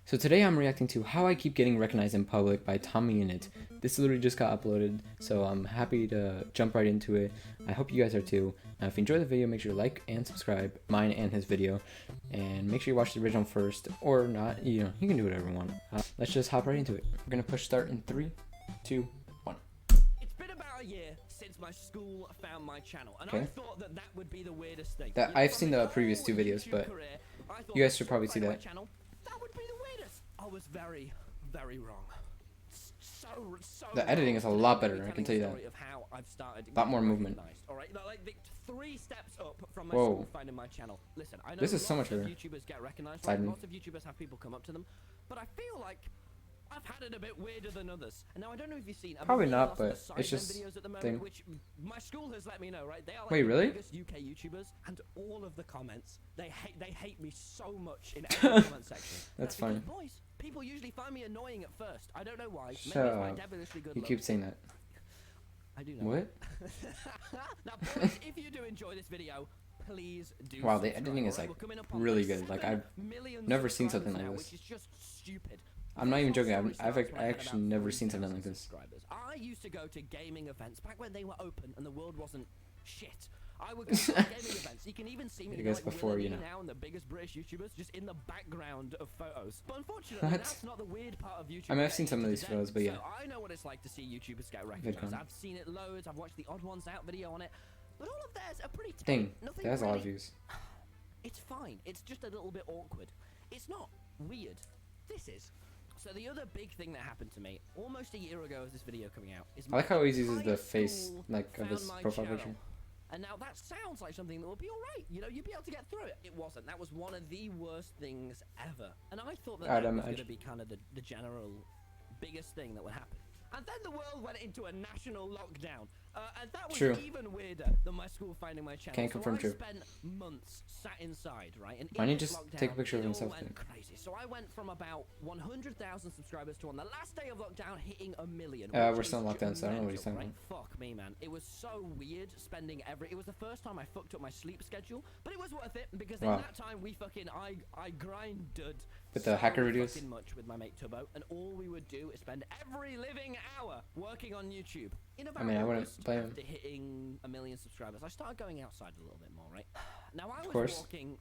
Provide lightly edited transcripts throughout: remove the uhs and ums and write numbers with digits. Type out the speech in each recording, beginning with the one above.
So today I'm reacting to How I Keep Getting Recognized in Public by TommyInnit. This literally just got uploaded, so I'm happy to jump right into it. I hope you guys are too. Now if you enjoyed the video, make sure to like and subscribe, mine and his video. And make sure you watch the original first, or not, you can do whatever you want. Let's just hop right into it. We're gonna push start in 3, 2, 1. It's been about a year since my school found my channel, and Okay. I thought that would be the weirdest thing. That I've seen the previous 2 videos, but you guys should probably see that. That would be the weirdest. I was very, very wrong. So The editing is a lot better, I can tell you that. A lot more movement. All right, like the 3 steps up from my Whoa. school finding my channel. Listen, I know This is so much lots of better. YouTubers get recognized. Side Right? me. Lots of YouTubers have people come up to them, but I feel like I've had it a bit weirder than others. And now I don't know if you've seen. Probably I've not, lots of but the it's just Sidemen videos at the moment, thing. which my school has let me know. Right? They are like Wait, the really? biggest UK YouTubers, and all of the comments they hate me so much in every comment section. That's because, funny. boys, people usually find me annoying at first. I don't know why. Maybe Shut it's my up. devilishly good You looks. keep saying that. I do know. What? Now, boys, if you do enjoy this video, please do. Wow, the subscribe, editing is alright? like We're coming up on really like good. Like 7 I've million never seen something subscribers like now, this. which is just stupid. I'm not even joking. Before I've story starts, when I had actually about never seen something 3,000 like this. subscribers, I used to go to gaming events back when they were open and the world wasn't shit. I would go to gaming events. You can even see me I guess like before, Will you and know. now and the biggest British YouTubers just in the background of photos. But unfortunately, What? that's not the weird part of YouTube. I mean, I've seen some of today. these photos, but yeah. So I know what it's like to see YouTubers get recognized. VidCon. I've seen it loads. I've watched the Odd Ones Out video on it. But all of theirs are pretty Dang, nothing that has a lot of really- views. It's fine. It's just a little bit awkward. It's not weird. This is. So the other big thing that happened to me almost a year ago as this video coming out is I like how he uses the my face, school like, of his found my profile channel. picture. And now that sounds like something that would be alright. You know, you'd be able to get through it. It wasn't. That was one of the worst things ever. And I thought that, I'd that was going to imagine. be kind of the general biggest thing that would happen. And then the world went into a national lockdown. And that was True. even weirder than my school finding my channel. Can't confirm so I true. spent months sat inside, right? And Why in don't you this just lockdown, take a picture of it all himself went then? crazy. So I went from about 100,000 subscribers to on the last day of lockdown hitting 1 million. We're which still in is lockdown, so I don't know what he's mental, talking right? Fuck me, man. It was so weird spending it was the first time I fucked up my sleep schedule, but it was worth it because Wow. in that time we fucking I grinded With the hacker videos? fucking much with my mate Tubbo, and all we would do is spend every living hour working on YouTube. In about mean, I wouldn't August, blame him. after hitting 1 million subscribers, I started going outside a little bit more, right? Now I was course. walking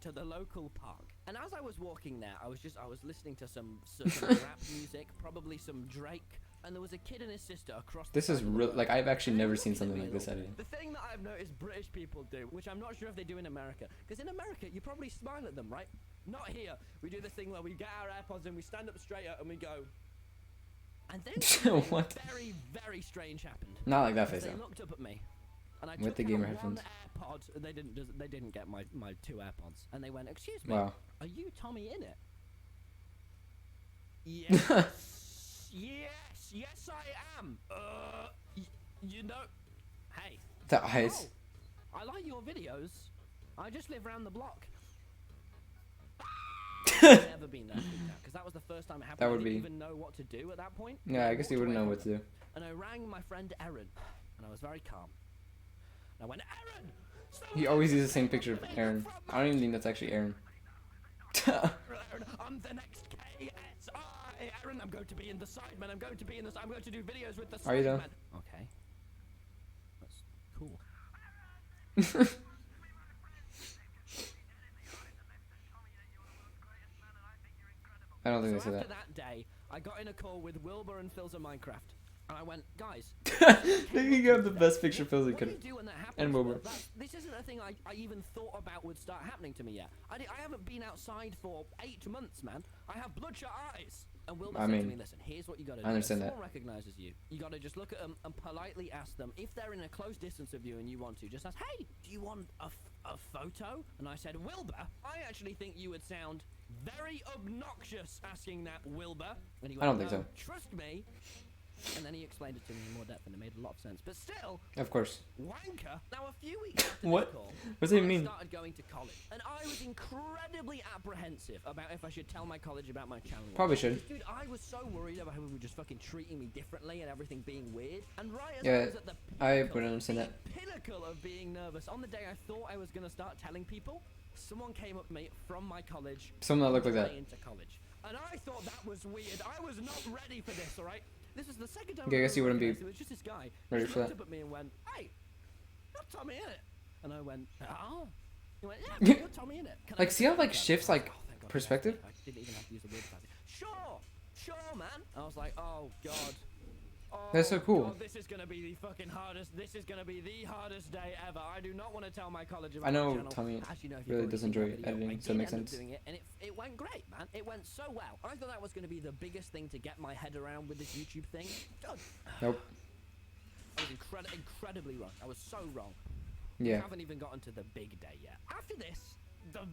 to the local park, and as I was walking there, I was listening to some rap music, probably some Drake, and there was a kid and his sister across. This the is side of the real. road. Like I've actually And they never looked seen at something me a like this little edited. bit. The thing that I've noticed British people do, which I'm not sure if they do in America, because in America you probably smile at them, right? Not here. We do this thing where we get our AirPods and we stand up straight up and we go. And then something What? very, very strange happened. Not like that face They though. looked up at me, and I With took the out gamer one headphones. AirPod, and they didn't get my 2 AirPods, and they went, "Excuse me, Wow. are you TommyInnit?" Yes, yes, I am. You know, hey. The eyes. Oh, I like your videos. I just live around the block. I've never been that freaked out because that was the first time it happened. That would I didn't be- even know what to do at that point. Yeah, I guess you walked wouldn't away know from what to do. it, and I rang my friend Erin, and I was very calm. And I went, Erin. He always uses the same picture of Aaron. I don't even think that's actually Aaron. Erin, I'm the next KSI. Erin, I'm going to be in the Sidemen. I'm going to be in the. I'm going to do videos with the Sidemen. Are you though? Okay. That's cool. I don't think So they after said that day, I got in a call with Wilbur and Phil's of Minecraft, and I went, guys. that. They can have the best picture Phil they What do you could. do when that happens? And Wilbur. This isn't a thing I even thought about would start happening to me yet. I haven't been outside for 8 months, man. I have bloodshot eyes. And Wilbur I said to mean, me, listen, here's what you got to do. I understand if that. someone recognizes you, you got to just look at them and politely ask them, if they're in a close distance of you and you want to, just ask, hey, do you want a photo? And I said, Wilbur, I actually think you would sound very obnoxious asking that, Wilbur. And he went, I don't think "No, so. Trust me." And then he explained it to me in more depth, and it made a lot of sense. But still, Of course. wanker. Now, a few weeks after What? this call, What does it I mean? started going to college, and I was incredibly apprehensive about if I should tell my college about my channel. Probably should. Dude, I was so worried about how people were just fucking treating me differently and everything being weird. And right as I Yeah, was at the I pinnacle, would understand that. pinnacle of being nervous, on the day I thought I was going to start telling people, someone came up to me from my college. Someone that looked like on that. the way into college. And I thought that was weird. I was not ready for this, all right? This is the second time. Yeah, I guess you wouldn't be it was just this guy. ready He for looked that. up at me and went, "Hey, you're TommyInnit." And I went, "Ah." He went, "Yeah, you're TommyInnit." Can I Like, get see how a like photo? shifts I was like "Oh, thank God, perspective? I didn't even have to use the word fancy. Sure, man. I was like, "Oh God." Oh, That's so cool. God, this is gonna be the fucking hardest. This is gonna be the hardest day ever. I do not want to tell my college about I know my channel. Tommy As you know, if you've really already does seen my enjoy video, editing, I so it did makes end up sense. doing it, and it went great, man. It went so well. I thought that was gonna be the biggest thing to get my head around with this YouTube thing. God, Nope. I was incredibly wrong. I was so wrong. Yeah. We haven't even gotten to the big day yet. After this, the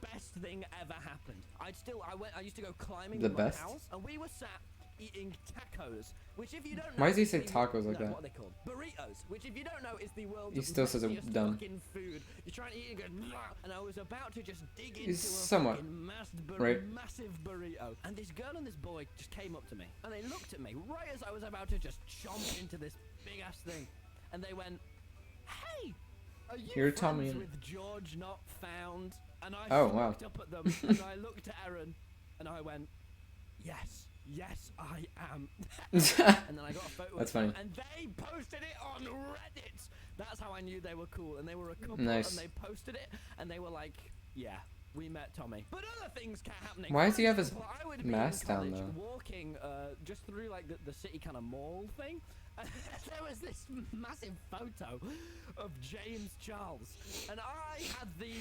best thing ever happened. I used to go climbing The with best? my pals, and we were sat eating tacos, which if you don't know, Why does he is say the- tacos like no, that? what are they called? Burritos, which if you don't know is the world's He still says it nastiest dumb. fucking food. You're trying to eat it and go, "Mwah," and I was about to just dig into He's a somewhat fucking right. massive burrito, and this girl and this boy just came up to me, and they looked at me right as I was about to just chomp into this big ass thing, and they went, "Hey, are you You're friends TommyInnit. with George Not Found?" And I Oh, wow. looked up at them, and I looked at Aaron, and I went, Yes, I am." And then I got a photo That's of them, funny. and they posted it on Reddit. That's how I knew they were cool, and they were a couple, Nice. and they posted it, and they were like, "Yeah, we met Tommy." But other things kept happening. Why does For he have his example, I would be mask in down, college though? walking just through like the city kind of mall thing, and there was this massive photo of James Charles, and I had the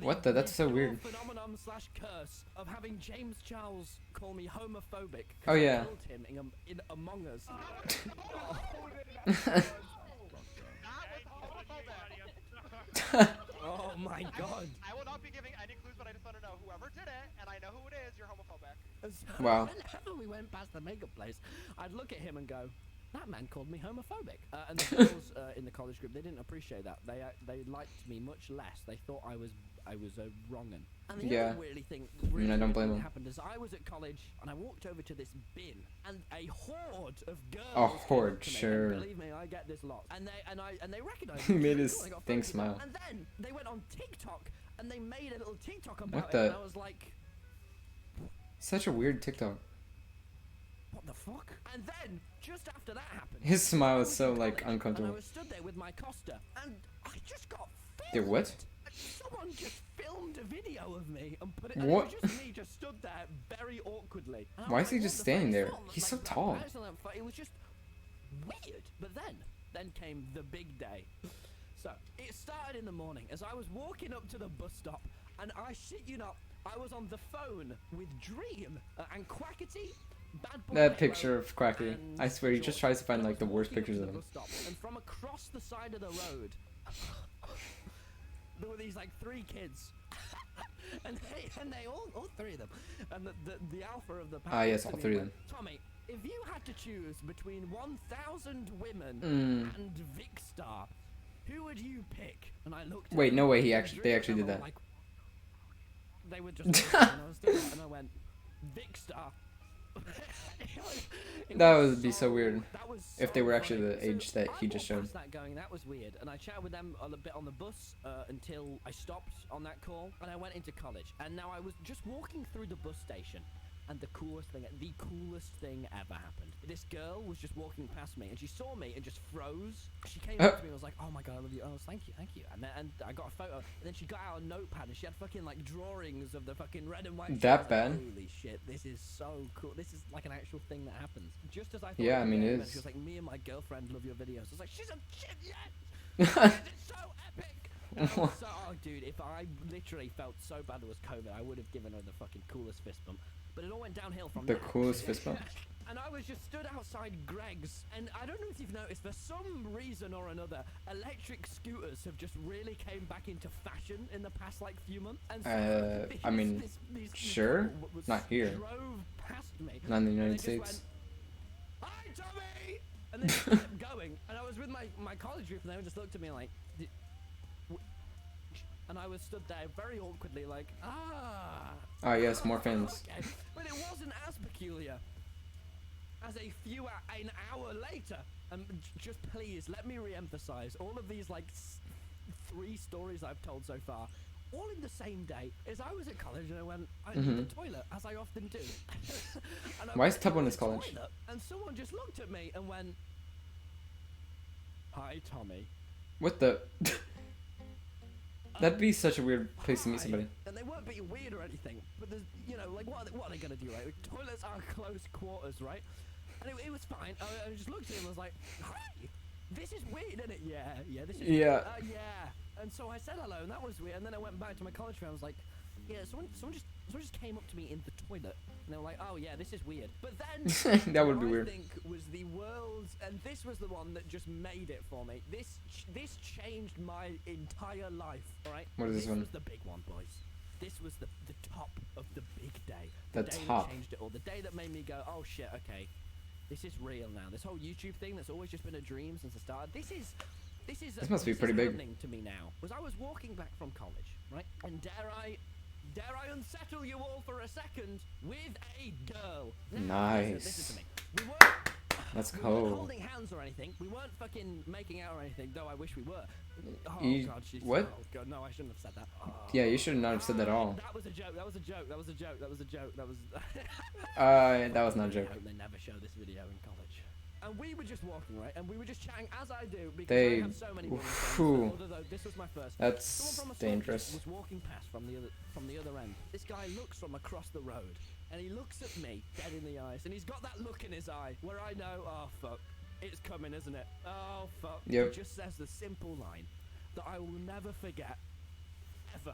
What the? That's so weird. phenomenon / curse of having James Charles call me homophobic. 'Cause Oh, I yeah. killed him in Among Us. Oh my God. I will not be giving any clues, but I just want to know whoever did it, and I know who it is. You're homophobic. And so Wow. Whenever we went past the makeup place, I'd look at him and go, "That man called me homophobic." And the girls in the college group, they didn't appreciate that. They liked me much less. They thought I was a wrong'un. And the Yeah. other really thing, I don't weird blame thing him. that happened is I was at college and I walked over to this bin, and a horde of girls. A came up horde, to me, and sure. believe me, I get this lot. And they recognized He me. made It's his really cool. I got thing photos of them. smile. And then they went on TikTok and they made a little TikTok about What it, and the- I was like, Such a weird TikTok. "What the fuck?" And then, just after that happened, His smile I is was so in like college, And I uncomfortable. was stood there with my Costa, and I just got filmed. Dude, what? Someone just filmed a video of me and put it. What? And it was just me, just stood there very awkwardly. And I Why was is he like, just "What the standing fuck?" there? It's not He's like so that tall. embarrassing or that It was just weird. But then came the big day. So it started in the morning as I was walking up to the bus stop, and I shit you not, I was on the phone with Dream and Quackity. Bad Boy That Halo, picture of Quackity. and I swear, he just George. tries to find And I like the was worst walking up pictures to of the him. bus stop, and from across the side of the road, there were these like 3 kids, and they all 3 of them, and the alpha of the pack. Ah, yes, looked all at 3 me of and them. went, "Tommy, if you had to choose between 1,000 women and Vicstar, who would you pick?" And I looked. Wait, at no them, way. and They Dream actually and did I that. were like, they were just. And I was stood there and I went, "Vicstar." That would be so weird that was if they so were actually funny. the age that I he just walked showed. past that going, that was weird, and I chatted with them a bit on the bus until I stopped on that call, and I went into college, and now I was just walking through the bus station, and the coolest thing ever happened. This girl was just walking past me, and she saw me and just froze. She came up to me and was like, "Oh my God, I love you." I was, "Thank you." And I got a photo, and then she got out a notepad, and she had fucking like drawings of the fucking red and white. That I was like, bad? Holy shit, this is so cool. This is like an actual thing that happens. Just as I thought. Yeah, I mean, it it is. She was like, "Me and my girlfriend love your videos." I was like, "She's a shit, yes! It's so epic!" And I was so, oh, dude, if I literally felt so bad it was COVID, I would have given her the fucking coolest fist bump. But it all went downhill from The there. coolest fist bump. And I was just stood outside Greg's, and I don't know if you've noticed, for some reason or another, electric scooters have just really came back into fashion in the past like few months. And so I mean, these sure. couple was- Not here. Drove past me. Not in the and United they just States. went, "Hi, Tommy!" And then they kept going, and I was with my college group, and they just looked at me like, and I was stood there very awkwardly, like, "Ah." Ah, yes, more fans. Okay. But it wasn't as peculiar as an hour later. And just please let me re-emphasize all of these like 3 stories I've told so far. all in the same day, is I was at college and I went, I Mhm. need the toilet, as I often do. And I Why is went Tub to on the his college? toilet, and someone just looked at me and went, "Hi, Tommy." What the? That'd be such a weird place to meet Hi. somebody. And they weren't being weird or anything, but there's, you know, like, what are they gonna do, right? Like, toilets are close quarters, right? And it was fine. I just looked at him and was like, "Hi, this is weird, isn't it?" Yeah, this is Yeah. weird. Yeah. And so I said hello, and that was weird. And then I went back to my college friend. I was like, "Yeah, someone just came up to me in the toilet, and they were like, 'Oh yeah, this is weird.'" But then That would be what weird. I think was the world's, and this was the one that just made it for me. This changed my entire life. All right. What is this one? was the big one, boys. This was the top of the big day. The day top. that changed it all. The day that made me go, "Oh shit, okay, this is real now." This whole YouTube thing that's always just been a dream since the start. This must be pretty big. happening to me now. Was I was walking back from college, right? And dare I unsettle you all for a second with a girl. Now, listen to me. We weren't Let's we go. weren't holding hands or anything. We weren't fucking making out or anything, though I wish we were. Oh You- god, she's what? Oh god, no, I shouldn't have said that. Oh. Yeah, you should not have said that at all. That was a joke. That was a joke. That was a joke. That was a joke. That was. That was not a I joke. hope they never show this video in college. And we were just walking, right? And we were just chatting, as I do, because I They- have so many women Phew. friends. Although this was my first. That's Someone from a dangerous. was walking past from the other end. This guy looks from across the road, and he looks at me dead in the eyes, and he's got that look in his eye where I know, oh fuck, it's coming, isn't it? Oh fuck. Yep. He just says the simple line that I will never forget, ever.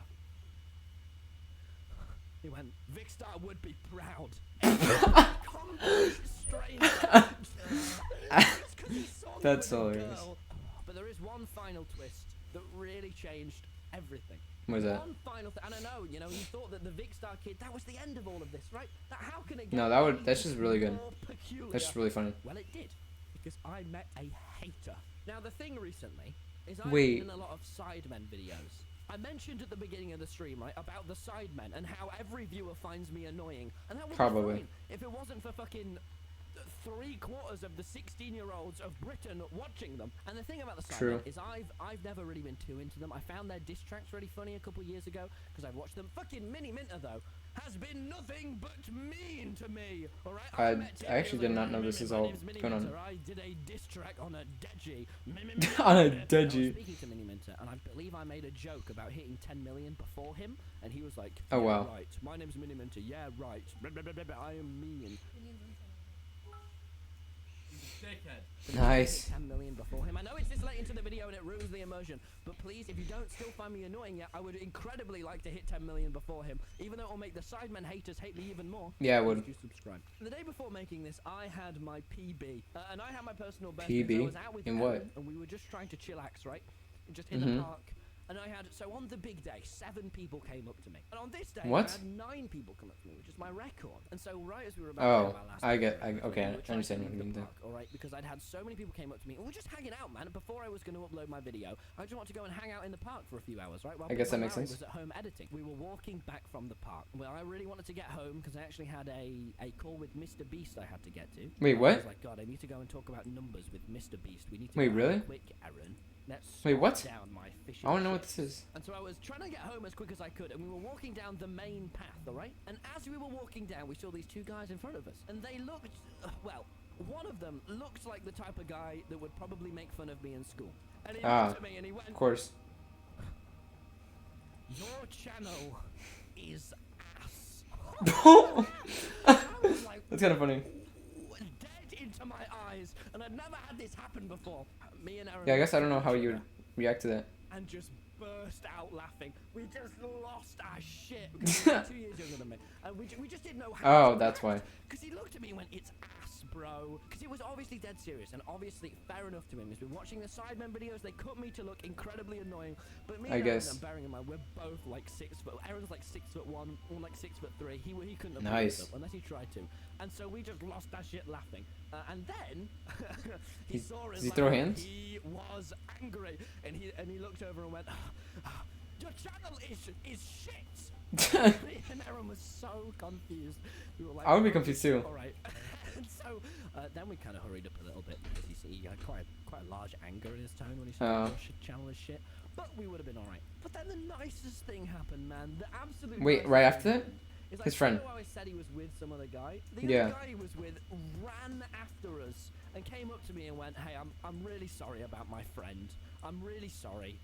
He went, "Vicstar would be proud." Complete stranger. Just 'cause he saw me That's with a hilarious. girl. But there is one final twist that really changed everything. What is that? One final thing, and I know, you thought that the Vicstar kid, that was the end of all of this, right? That how can it get No, that's just really good. more peculiar? That's just really funny. Well, it did, because I met a hater. Now, the thing recently is I've Wait. been in a lot of Sidemen videos. I mentioned at the beginning of the stream, right, about the Sidemen and how every viewer finds me annoying, and that would Probably. be fine if it wasn't for fucking 3/4 of the 16-year-olds of Britain watching them. And the thing about the True. Sidemen is I've never really been too into them. I found their diss tracks really funny a couple years ago because I've watched them. Fucking Mini Minter though has been nothing but mean to me. All right. I actually did not know this is all going on. I did a diss track on a Deji. On a I was Deji. speaking to Mini Minter, and I believe I made a joke about hitting 10 million before him, and he was like, Oh, "Yeah, wow. right. My name's Mini Minter. Yeah, right. I am mean." Nice. 10 million before him. I know it's this late into the video and it ruins the immersion, but please, if you don't still find me annoying yet, I would incredibly like to hit 10 million before him, even though it will make the Sidemen haters hate me even more. Yeah, I would. Please do subscribe. The day before making this, I had my PB, and I had my personal best. I PB? was out with In Aaron, what? And we were just trying to chillax, right? Just in Mhm. the park. And I had, so on the big day, 7 people came up to me. And on this day, What? I had 9 people come up to me, which is my record. And so right as we were about Oh, to have our last I get- break, okay, we I were trying to understand what leave you mean the there. park, all right? Because I'd had so many people came up to me, and we were just hanging out, man. Before I was going to upload my video, I just wanted to go and hang out in the park for a few hours, right? While I guess that Big makes Larry sense. was at home editing. We were walking back from the park. Well, I really wanted to get home because I actually had a call with Mr. Beast I had to get to. Wait, I what? was like, God, I need to go and talk about numbers with Mr. Beast. We need to Wait, go really? quick, Aaron. Let's Wait, what? sort down my fishing I want to know what chips." this is. And so I was trying to get home as quick as I could, and we were walking down the main path, alright? And as we were walking down, we saw these 2 guys in front of us. And they looked, well, one of them looked like the type of guy that would probably make fun of me in school. And he looked at me and he went, Of course. "Your channel is ass." That's I was like, kind of funny. dead into my eyes, and I'd never had this happen before. Me and Aaron Yeah, I guess I don't know looked how at you each would other react to that. and just burst out laughing. We just lost our shit because he was 2 years younger than me, and we just didn't know how. Oh, that's why. Because he looked at me and went, "It's ass, bro." Because he was obviously dead serious, and obviously fair enough to him. He's been watching the Sidemen videos. They cut me to look incredibly annoying, but me I and Aaron, guess. and bearing in mind we're both like 6 foot. Aaron's like 6'1", I'm like 6'3". He couldn't have Nice. pulled it up unless he tried to, and so we just lost our shit laughing. And then he saw us. Does he like, throw hands? He was angry, and he looked over and went, "Your channel is shit." And Aaron was so confused. We were like, I would be confused too. All right. And so then we kind of hurried up a little bit because he had quite a large anger in his tone when he said your channel is shit. but we would have been alright. But then the nicest thing happened, man. The absolute Wait, nicest right thing after that? happened. It's His friend. You know how I said he was with some other guy? The Yeah. other guy he was with ran after us and came up to me and went, "Hey, I'm really sorry about my friend. I'm really sorry.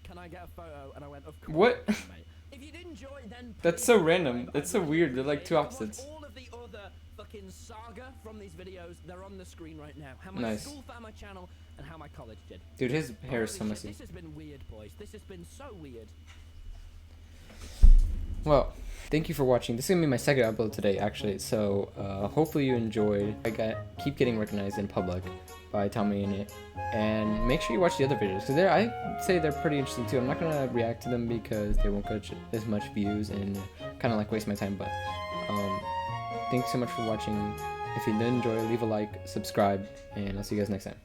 Can I get a photo?" And I went, "Of course, What? mate." If you did enjoy it, then That's please so subscribe. random. That's so I'd weird. really They're like two appreciate it. opposites. All of the other fucking saga from these videos, they're on the screen right now. How my Nice. school found my channel and how my college did. Dude, his hair is so Holy shit, messy. This has been weird, boys. This has been so weird. Well, thank you for watching. This is gonna be my second upload today, actually. So hopefully you enjoyed. Keep getting recognized in public by TommyInnit, and make sure you watch the other videos because I'd say they're pretty interesting too. I'm not gonna react to them because they won't get as much views and kind of like waste my time. But thanks so much for watching. If you did enjoy, leave a like, subscribe, and I'll see you guys next time.